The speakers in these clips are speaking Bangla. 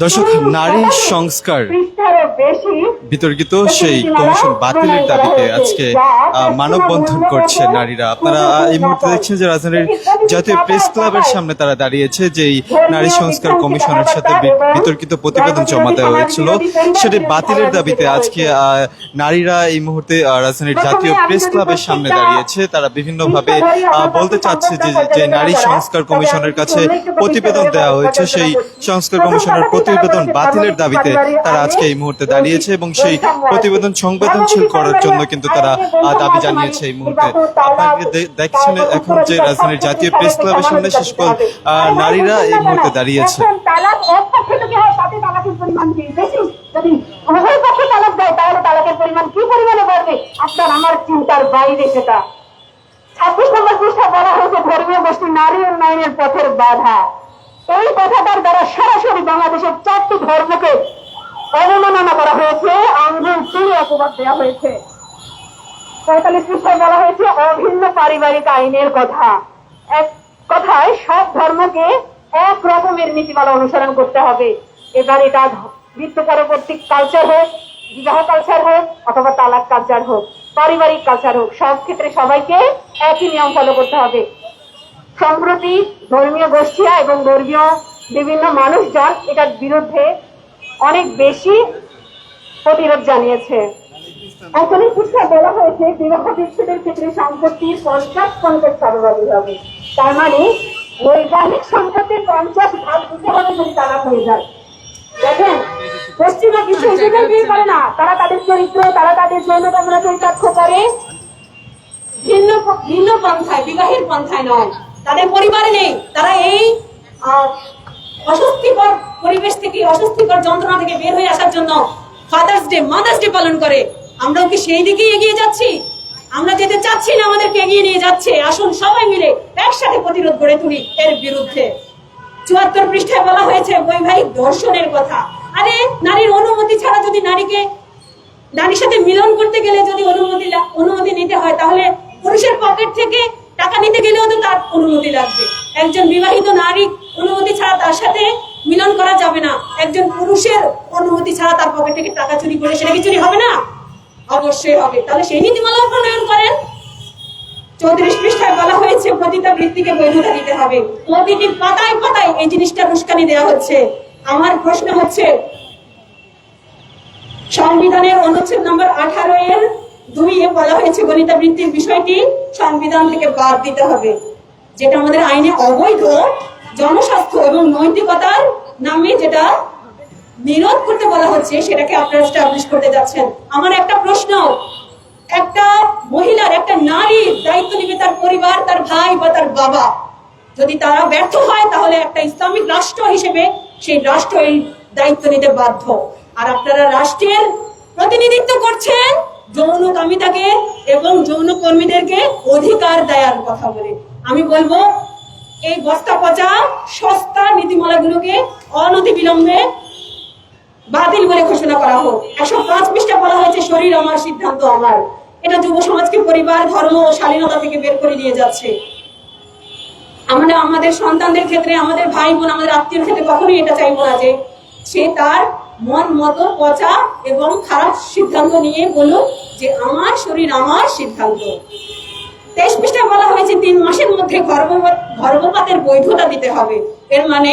দর্শক, নারী সংস্কার বিতর্কিত সেই কমিশন বাতিলের দাবিতে আজকে মানববন্ধন করছে নারীরা। আপনারা এই মুহূর্তে দেখছেন যে রাজধানীর জাতীয় প্রেস ক্লাবের সামনে তারা দাঁড়িয়েছে, যে এই নারী সংস্কার কমিশনের সাথে বিতর্কিত প্রতিবেদন জমা দেওয়া হয়েছিল সেটি বাতিলের দাবিতে আজকে নারীরা এই মুহূর্তে রাজধানীর জাতীয় প্রেস ক্লাবের সামনে দাঁড়িয়েছে। তারা বিভিন্নভাবে বলতে চাচ্ছে যে নারী সংস্কার কমিশনের কাছে প্রতিবেদন দেওয়া হয়েছে, সেই সংস্কার কমিশনের প্রতিবেদন বাতিলের দাবিতে তারা আজকে এই মুহূর্তে দাঁড়িয়েছে এবং সেই প্রতিবেদন সংবেদনশীল করার জন্য কিন্তু তারা দাবি জানিয়েছে। এই মুহূর্তে আপনারা দেখছেন এখন যে রাজধানীর জাতীয় প্রেস ক্লাবের সামনে সে সকল নারীরা এই মুহূর্তে দাঁড়িয়েছে। আমার চিন্তার বাইরে সেটা 26 নম্বর পৃষ্ঠা বলা হয়েছে ধর্মীয় গোষ্ঠী নারী উন্নয়নের পথের বাধা। এই কথাটার দ্বারা সরাসরি বাংলাদেশের 4টি ধর্মকে অবমাননা করা হয়েছে, আঙ্গুল তুলে অপবাদ দেওয়া হয়েছে। 45 পৃষ্ঠায় বলা হয়েছে অভিন্ন পারিবারিক আইনের কথা। এক কথায় সব ধর্মকে এক রকমের নীতিমালা অনুসরণ করতে হবে। এবার এটা মৃত্যু পরবর্তী কালচার হোক, বিবাহ কালচার হোক, অথবা তালাক কালচার হোক, পারিবারিক কালচার হোক, সব ক্ষেত্রে সবাইকে একই নিয়ম ফলো করতে হবে। সম্প্রতি ধর্মীয় গোষ্ঠীরা এবং ধর্মীয় বিভিন্ন মানুষজন এটার বিরুদ্ধে অনেক বেশি প্রতিরোধ জানিয়েছে। 41 পৃষ্ঠায় বলা হয়েছে বিবাহ বিচ্ছেদের ক্ষেত্রে সম্পত্তির 50% সর্বাধিক হবে। তার মানে বৈবাহিক সম্পত্তির 50 ভাগ দিতে হবে যদি তালাক হয়ে যায়। দেখেন, পশ্চিমা কিছু এদের বিয়ে করে না, তারা তাদের চরিত্র, তারা তাদের যৌন কামনা চরিতার্থ করে ভিন্ন পন্থায়, বিবাহের পন্থায় নয়। তাদের পরিবারে নেই, তারা এই অস্বস্তিকর পরিবেশ থেকে, অস্বস্তিকর যন্ত্রণা থেকে বের হয়ে আসার জন্য ফাদার্স ডে, মাদার্স ডে পালন করে। আমরাও কি সেই দিকেই এগিয়ে যাচ্ছি? আমরা যেতে চাচ্ছি না, আমাদেরকে এগিয়ে নিয়ে যাচ্ছে। আসুন সবাই মিলে একসাথে প্রতিরোধ গড়ে তুলি এর বিরুদ্ধে। 74 পৃষ্ঠায় বলা হয়েছে বৈবাহিক ধর্ষণের কথা। আরে নারীর অনুমতি ছাড়া যদি নারীর সাথে মিলন করতে গেলে যদি অনুমতি নিতে হয়, তাহলে পুরুষের পকেট থেকে টাকা নিতে গেলেও তো তার অনুমতি লাগবে। একজন বিবাহিত নারী অনুমতি ছাড়া তার সাথে মিলন করা যাবে না। একজন পুরুষের অনুমতি ছাড়া তার পকেট থেকে টাকা চুরি করলে সেটা কি চুরি হবে না? অবশ্যই হবে। তাহলে সেই নীতিমালা প্রণয়ন করেন। 34 পৃষ্ঠায় বলা হয়েছে পতিতাবৃত্তিকে বৈধতা দিতে হবে। প্রতিটি পাতায় পাতায় এই জিনিসটা উস্কানি দেওয়া হচ্ছে। আমার প্রশ্ন হচ্ছে, সংবিধানের অনুচ্ছেদ নম্বর 18 এর 2 বলা হয়েছে বনিতাবৃত্তির বিষয়টি সংবিধান থেকে বাদ দিতে হবে, যেটা আমাদের আইনে অবৈধ, জনস্বাস্থ্য এবং নৈতিকতার নামে যেটা নিরোধ করতে বলা হচ্ছে, সেটাকে আপনারা এস্টাবলিশ করতে যাচ্ছেন। আমার একটা প্রশ্ন, একটা মহিলার, একটা নারীর দায়িত্ব নিবে তার পরিবার, তার ভাই বা তার বাবা। যদি তারা ব্যর্থ হয়, তাহলে একটা ইসলামিক রাষ্ট্র হিসেবে সেই রাষ্ট্র এই দায়িত্ব নিতে বাধ্য। আর আপনারা রাষ্ট্রের প্রতিনিধিত্ব করছেন যৌন কামিতাকে এবং যৌন কর্মীদেরকে অধিকার দেওয়ার কথা বলে। আমি বলবো এই বস্তা পচা সস্তা নীতিমালাগুলোকে অনতিবিলম্বে বাতিল বলে ঘোষণা করা হোক। 105 পৃষ্ঠা বলা হয়েছে শরীর আমার, সিদ্ধান্ত আমার। এটা যুব সমাজকে পরিবার, ধর্ম ও শালীনতা থেকে বের করে নিয়ে যাচ্ছে। আমরা আমাদের সন্তানদের ক্ষেত্রে, আমাদের ভাই বোন, আমাদের আত্মীয়ের ক্ষেত্রে কখনোই এটা চাইবো না যে সে তার মন মতো পচা এবং খারাপ সিদ্ধান্ত নিয়ে বলুক যে আমার শরীর আমার সিদ্ধান্ত। 23 পৃষ্ঠায় বলা হয়েছে 3 মাসের মধ্যে গর্ভপাতের বৈধতা দিতে হবে। এর মানে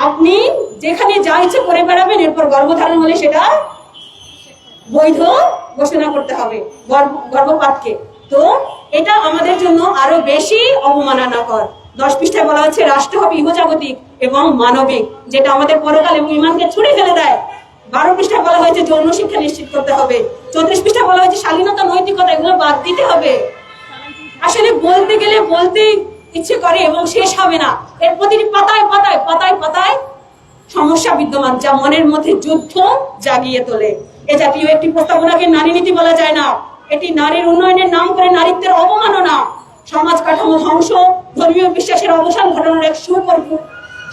আপনি যেখানে যা ইচ্ছে করে বেড়াবেন, এরপর গর্ভধারণ হলে সেটা বৈধ ঘোষণা করতে হবে গর্ভপাতকে। তো এটা আমাদের জন্য আরো বেশি অবমাননাকর। 10 পৃষ্ঠায় বলা হচ্ছে রাষ্ট্র হবে ইহজাগতিক এবং মানবিক, যেটা আমাদের পরকাল এবং ইমানকে ছুঁড়ে ফেলে দেয়। 12 পৃষ্ঠায় বলা হয়েছে যৌন শিক্ষা নিশ্চিত করতে হবে। 34 পৃষ্ঠায় বলা হয়েছে শালীনতা, নৈতিকতা এগুলো বাদ দিতে হবে। আসলে বলতে গেলে বলতেই ইচ্ছে করে এবং শেষ হবে না। এর প্রতিটি পাতায় পাতায় পাতায় পাতায় সমস্যা বিদ্যমান, যা মনের মধ্যে যুদ্ধ জাগিয়ে তোলে। এ জাতীয় একটি প্রস্তাবনাকে নারী নীতি বলা যায় না। এটি নারীর উন্নয়নের নাম করে নারীত্বের অবমাননা, সমাজ কাঠামো ধ্বংস, ধর্মীয় বিশ্বাসের অবসান ঘটানোর এক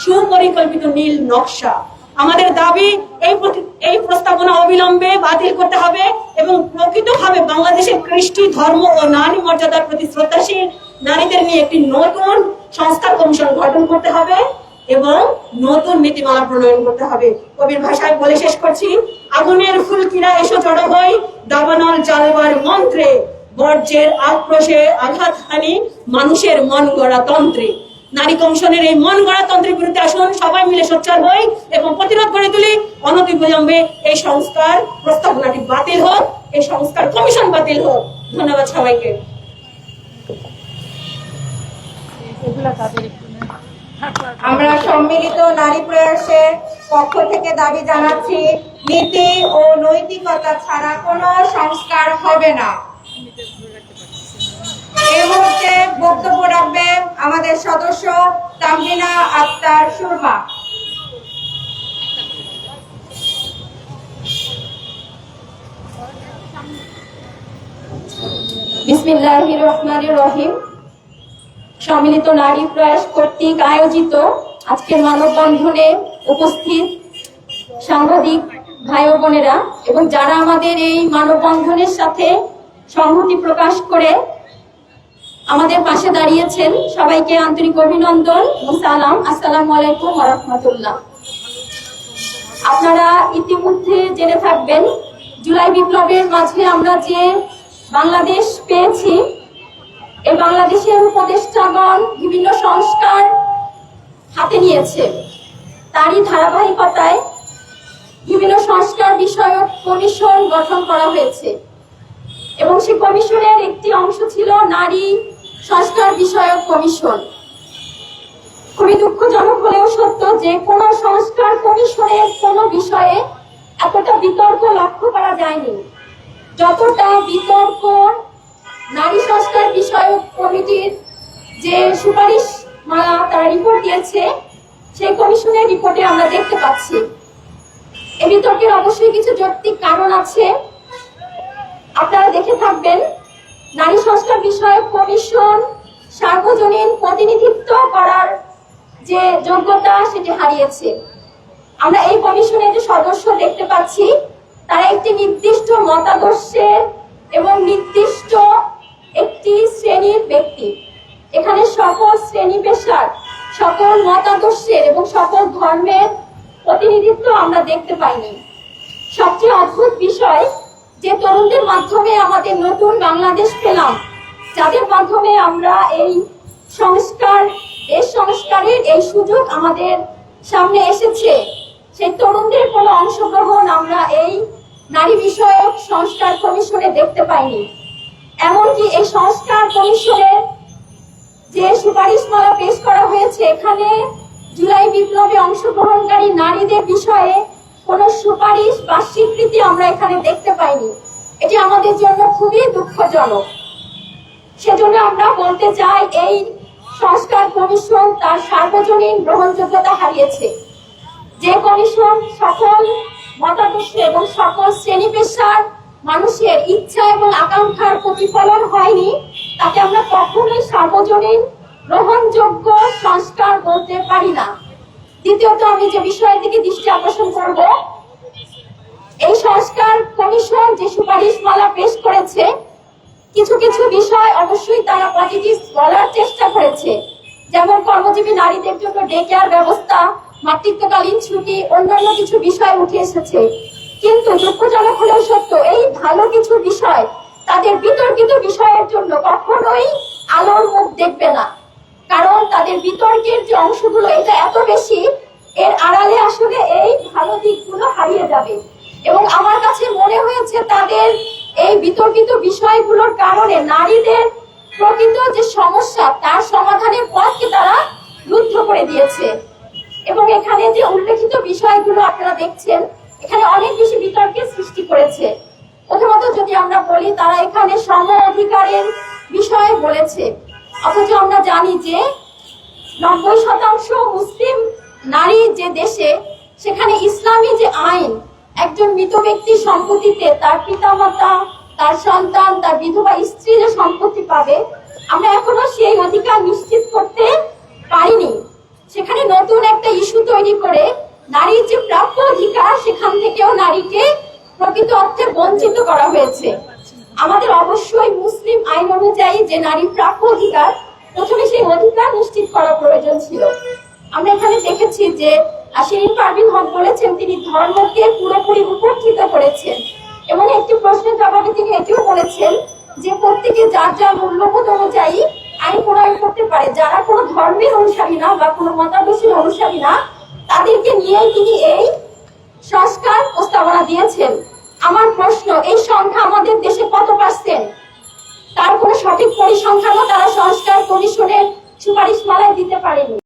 সুপরিকল্পিত নীল নকশা। আমাদের দাবি এই প্রস্তাবনা অবিলম্বে বাতিল করতে হবে এবং প্রকৃতভাবে বাংলাদেশের কৃষ্টি, ধর্ম ও নারী মর্যাদার প্রতি শ্রদ্ধাশীল নারীদের নিয়ে একটি নতুন সংস্কার কমিশন গঠন করতে হবে। এবং নতুন নীতিমালা প্রণয়ন করতে হবে। কবির ভাষায় বলে শেষ করছি, আগুনের ফুলকিরা এসো জড়ো হই, দাবানল জ্বালবার মন্ত্রে, বর্জ্যের আক্রোশে আঘাত হানি মানুষের মন গড়া তন্ত্রে। নারী কমিশনের এই মন গড়া তন্ত্রের বিরুদ্ধে আসুন সবাই মিলে সোচ্চার হই এবং প্রতিরোধ করে তুলি। অনতিবিলম্বে এই সংস্কার প্রস্তাবনাটি বাতিল হোক, এই সংস্কার কমিশন বাতিল হোক। ধন্যবাদ সবাইকে। আমরা সম্মিলিত নারী প্রয়াসের পক্ষ থেকে দাবি জানাচ্ছি, নীতি ও নৈতিকতা ছাড়া কোনো সংস্কার হবে না। এই মুহূর্তে বক্তব্য রাখবেন আমাদের সদস্য তামরিনা আক্তার সুরমা। বিসমিল্লাহির রহমানির রহিম। সম্মিলিত নারী প্রয়াস কর্তৃক আয়োজিত আজকের মানববন্ধনে উপস্থিত সাংবাদিক ভাই ও বোনেরা এবং যারা আমাদের এই মানববন্ধনের সাথে সংহতি প্রকাশ করে আমাদের পাশে দাঁড়িয়েছেন, সবাইকে আন্তরিক অভিনন্দন ও সালাম। আসসালামু আলাইকুম ওয়া রাহমাতুল্লাহ। আপনারা ইতিমধ্যে জেনে থাকবেন, জুলাই বিপ্লবের মাঝে আমরা যে বাংলাদেশ পেয়েছি, এই বাংলাদেশের উপদেষ্টাগণ বিভিন্ন সংস্কার হাতে নিয়েছে। তারই ধারাবাহিকতায় বিভিন্ন সংস্কার বিষয়ক কমিশন গঠন করা হয়েছে এবং সেই কমিশনের একটি অংশ ছিল নারী সংস্কার বিষয়ক কমিশন। খুবই দুঃখজনক হলেও সত্য যে কোনো সংস্কার কমিশনের কোনো বিষয়ে এতটা বিতর্ক লক্ষ্য করা যায়নি যতটা বিতর্ক নারী সংস্কার বিষয়ক কমিটির যে সুপারিশ মালা তারা রিপোর্ট দিয়েছে, সেই কমিশনের রিপোর্টে আমরা দেখতে পাচ্ছি। এই বিতর্কের অবশ্যই কিছু যৌক্তিক কারণ আছে। আপনারা দেখে থাকবেন, নারী সংস্কার বিষয়ক কমিশন সার্বজনীন প্রতিনিধিত্ব করার যে যোগ্যতা সেটি হারিয়েছে। আমরা এই কমিশনের যে সদস্য দেখতে পাচ্ছি, তারা একটি নির্দিষ্ট মতাদর্শের এবং নির্দিষ্ট একটি শ্রেণীর ব্যক্তি। এখানে সকল শ্রেণী পেশার, সকল মতাদর্শের এবং সকল ধর্মের প্রতিনিধিত্ব আমরা দেখতে পাইনি। সবচেয়ে অদ্ভুত বিষয় যে তরুণদের মাধ্যমে আমাদের নতুন বাংলাদেশ পেলাম, যাদের মাধ্যমে আমরা এই সংস্কার, দেশ সংস্কারের এই সুযোগ আমাদের সামনে এসেছে, সেই তরুণদের কোনো অংশগ্রহণ আমরা এই নারী বিষয়ক সংস্কার কমিশনে দেখতে পাইনি। এমনকি এই সংস্কার কমিশনের যে সুপারিশমালা পেশ করা হয়েছে, এখানে জুলাই বিপ্লবে অংশগ্রহণকারী নারীদের বিষয়ে কোনো সুপারিশ বা স্বীকৃতি আমরা এখানে দেখতে পাইনি। এটি আমাদের জন্য খুবই দুঃখজনক। সেজন্য আমরা বলতে চাই, এই সংস্কার কমিশন তার সার্বজনীন গ্রহণযোগ্যতা হারিয়েছে। যে কমিশন সকল মতাদর্শ এবং সকল শ্রেণী পেশার মানুষের ইচ্ছা এবং আকাঙ্ক্ষার প্রতিফলন হয়নি, তাকে আমরা কখনোই সার্বজনীন গ্রহণযোগ্য সংস্কার বলতে পারি না। দ্বিতীয়ত, আমি যে বিষয়ের দিকে দৃষ্টি আকর্ষণ করব, এই সংস্কার কমিশন যে সুপারিশমালা পেশ করেছে, কিছু কিছু বিষয় অবশ্যই তারা পজিটিভ বলার চেষ্টা করেছে, যেমন কর্মজীবী নারীদের জন্য ডে কেয়ার ব্যবস্থা, মাতৃত্বকালীন ছুটি, অন্যান্য কিছু বিষয় উঠে এসেছে। কিন্তু দুঃখজনক হলেও সত্য, এই ভালো কিছু বিষয় তাদের বিতর্কিত বিষয়ের জন্য কখনোই আলোর মুখ দেখবে না। কারণ তাদের বিতর্কের যে অংশগুলো এটা এত বেশি, এর আড়ালে আসলে এই ভালো দিকগুলো হারিয়ে যাবে। এবং আমার কাছে মনে হয়েছে তাদের এই বিতর্কিত বিষয়গুলোর কারণে নারীদের প্রকৃত যে সমস্যা তার সমাধানের পথকে তারা রুদ্ধ করে দিয়েছে। এবং এখানে যে উল্লেখিত বিষয়গুলো আপনারা দেখছেন, এখানে অনেক বেশি বিতর্কের সৃষ্টি করেছে। প্রথমত যদি আমরা বলি, তারা এখানে সম অধিকারের বিষয়ে বলেছে, অথচ আমরা জানি যে 90% মুসলিম নারী যে দেশে, সেখানে ইসলামী যে আইন, একজন মৃত ব্যক্তির সম্পত্তিতে তার পিতামাতা, তার সন্তান, তার বিধবা স্ত্রী যে সম্পত্তি পাবে, আমরা এখনো সেই অধিকার নিশ্চিত করতে পারিনি। সেখানে নতুন একটা ইস্যু তৈরি করে নারীর যে প্রাপ্য অধিকার, সেখান থেকেও নারীকে প্রকৃত অর্থে বঞ্চিত করা হয়েছে। আমাদের অবশ্যই মুসলিম আইন অনুযায়ী যে নারী প্রাপ্য অধিকার, প্রথমে সেই অধিকার নিশ্চিত করা প্রয়োজন ছিল। আমরা এখানে দেখেছি যে শিরিন পারভীন হক বলেছেন তিনি ধর্মকে পুরোপুরি উপেক্ষিত করেছেন, এবং একটি প্রশ্নের জবাবে তিনি এটিও বলেছেন যে প্রত্যেকে যার যার মূল্যবোধ অনুযায়ী আইন প্রণয়ন করতে পারে, যারা কোনো ধর্মের অনুসারী না বা কোনো মতাদর্শের অনুসারী না তাদেরকে নিয়েই তিনি এই সংস্কার প্রস্তাবনা দিয়েছেন। আমার প্রশ্ন, এই সংখ্যা আমাদের দেশে কত %? তার কোনো সঠিক পরিসংখ্যানও তারা সংস্কার কমিশনের সুপারিশ মালায় দিতে পারেনি।